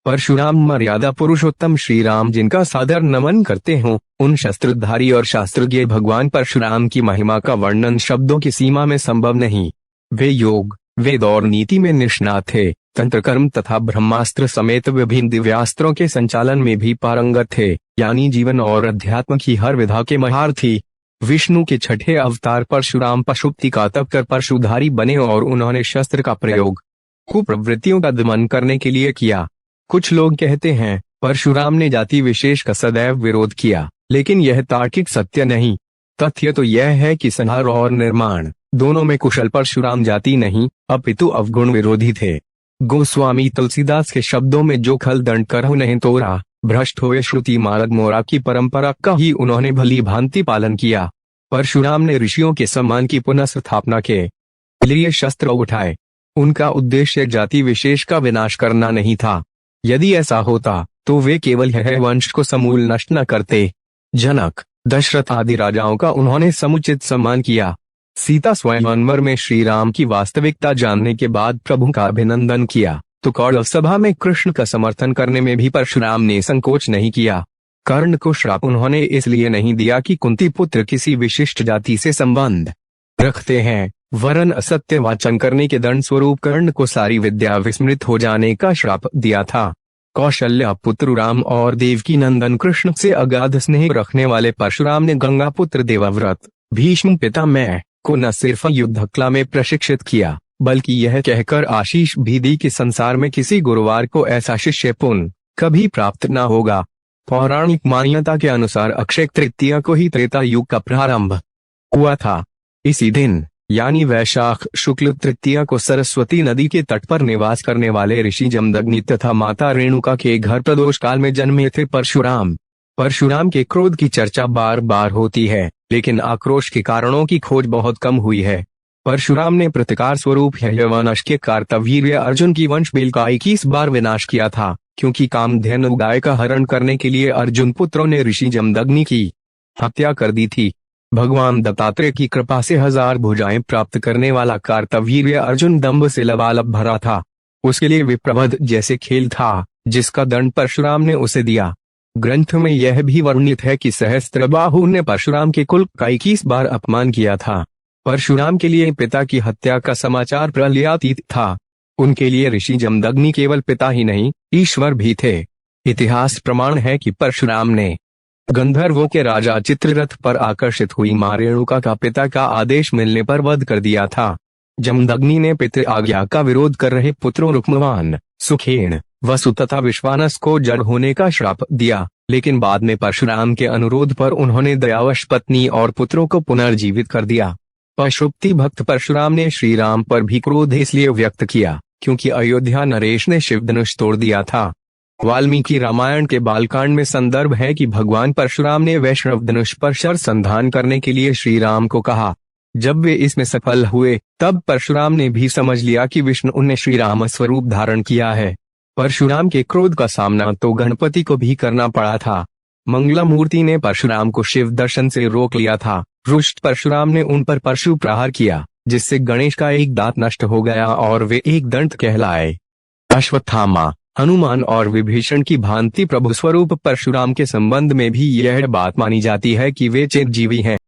परशुराम मर्यादा पुरुषोत्तम श्री राम जिनका सादर नमन करते हों, उन शस्त्रधारी और शास्त्रज्ञ भगवान परशुराम की महिमा का वर्णन शब्दों की सीमा में संभव नहीं। वे योग, वेद और नीति में निष्णात थे, तंत्र कर्म तथा ब्रह्मास्त्र समेत विभिन्न दिव्यास्त्रों के संचालन में भी पारंगत थे, यानी जीवन और अध्यात्म की हर विधा के महारथी। विष्णु के छठे अवतार परशुराम पशुपति का तप कर परशुधारी बने और उन्होंने शस्त्र का प्रयोग कुप्रवृत्तियों का दमन करने के लिए किया। कुछ लोग कहते हैं परशुराम ने जाति विशेष का सदैव विरोध किया, लेकिन यह तार्किक सत्य नहीं। तथ्य तो यह है कि संहार और निर्माण दोनों में कुशल परशुराम जाति नहीं अपितु अवगुण विरोधी थे। गोस्वामी तुलसीदास के शब्दों में जो खल दंड करहु नहीं तोरा, भ्रष्ट हुए श्रुति मार्ग मोरा की परंपरा का ही उन्होंने भली भांति पालन किया। परशुराम ने ऋषियों के सम्मान की पुनः स्थापना के लिए शस्त्र उठाए। उनका उद्देश्य जाति विशेष का विनाश करना नहीं था। यदि ऐसा होता तो वे केवल यह वंश को समूल नष्ट न करते। जनक, दशरथ आदि राजाओं का उन्होंने समुचित सम्मान किया। सीता स्वयंवर में श्री राम की वास्तविकता जानने के बाद प्रभु का अभिनंदन किया, तो कौरव सभा में कृष्ण का समर्थन करने में भी परशुराम ने संकोच नहीं किया। कर्ण को श्राप उन्होंने इसलिए नहीं दिया कि कुंती पुत्र किसी विशिष्ट जाति से संबंध रखते हैं, वरन असत्य वाचन करने के दंड स्वरूप कर्ण को सारी विद्या विस्मृत हो जाने का श्राप दिया था। कौशल्या पुत्र राम और देवकी नंदन कृष्ण से अगाध स्नेह रखने वाले परशुराम ने गंगा पुत्र देवव्रत भीष्म पितामह को न सिर्फ युद्ध कला में प्रशिक्षित किया, बल्कि यह कहकर आशीष भी दी कि संसार में किसी गुरुवार को ऐसा शिष्य पुण्य कभी प्राप्त न होगा। पौराणिक मान्यता के अनुसार अक्षय तृतीया को ही त्रेता युग का प्रारंभ हुआ था। इसी दिन यानी वैशाख शुक्ल तृतीया को सरस्वती नदी के तट पर निवास करने वाले ऋषि जमदग्नि तथा माता रेणुका के घर प्रदोष काल में जन्मे थे परशुराम। परशुराम के क्रोध की चर्चा बार बार होती है, लेकिन आक्रोश के कारणों की खोज बहुत कम हुई है। परशुराम ने प्रतिकार स्वरूप यवनश के कार्तवीर्य अर्जुन की वंश बेल का 21 बार विनाश किया था, क्योंकि कामधेनु गाय का हरण करने के लिए अर्जुन पुत्रों ने ऋषि जमदग्नि की हत्या कर दी थी। भगवान दत्तात्रेय की कृपा से 1000 भुजाएं प्राप्त करने वाला कार्तवीर्य अर्जुन दंभ से लबालब भरा था। उसके लिए विप्रवध जैसे खेल था, जिसका दंड परशुराम ने उसे दिया। ग्रंथ में यह भी वर्णित है कि सहस्त्रबाहु ने परशुराम के कुल का 21 बार अपमान किया था। परशुराम के लिए पिता की हत्या का समाचार प्रलयातीत था। उनके लिए ऋषि जमदग्नि केवल पिता ही नहीं, ईश्वर भी थे। इतिहास प्रमाण है कि परशुराम ने गंधर्वों के राजा चित्ररथ पर आकर्षित हुई मां रेणुका का पिता का आदेश मिलने पर वध कर दिया था। जमदग्नि ने पितृ आज्ञा का विरोध कर रहे पुत्रों रुक्मवान, सुखेन, वसु तथा विश्वानस को जड़ होने का श्राप दिया, लेकिन बाद में परशुराम के अनुरोध पर उन्होंने दयावश पत्नी और पुत्रों को पुनर्जीवित कर दिया। पशुपति भक्त परशुराम ने श्री राम पर भी क्रोध इसलिए व्यक्त किया क्योंकि अयोध्या नरेश ने शिवधनुष तोड़ दिया था। वाल्मीकि रामायण के बालकांड में संदर्भ है कि भगवान परशुराम ने वैष्णव धनुष पर शर संधान करने के लिए श्री राम को कहा। जब वे इसमें सफल हुए, तब परशुराम ने भी समझ लिया कि विष्णु ने श्री राम स्वरूप धारण किया है। परशुराम के क्रोध का सामना तो गणपति को भी करना पड़ा था। मंगला मूर्ति ने परशुराम को शिव दर्शन से रोक लिया था। रुष्ट परशुराम ने उन पर परशु प्रहार किया, जिससे गणेश का एक दांत नष्ट हो गया और वे एक दंत कहलाए। अश्वत्थामा, हनुमान और विभीषण की भांति प्रभु स्वरूप परशुराम के संबंध में भी यह बात मानी जाती है कि वे चिरंजीवी हैं।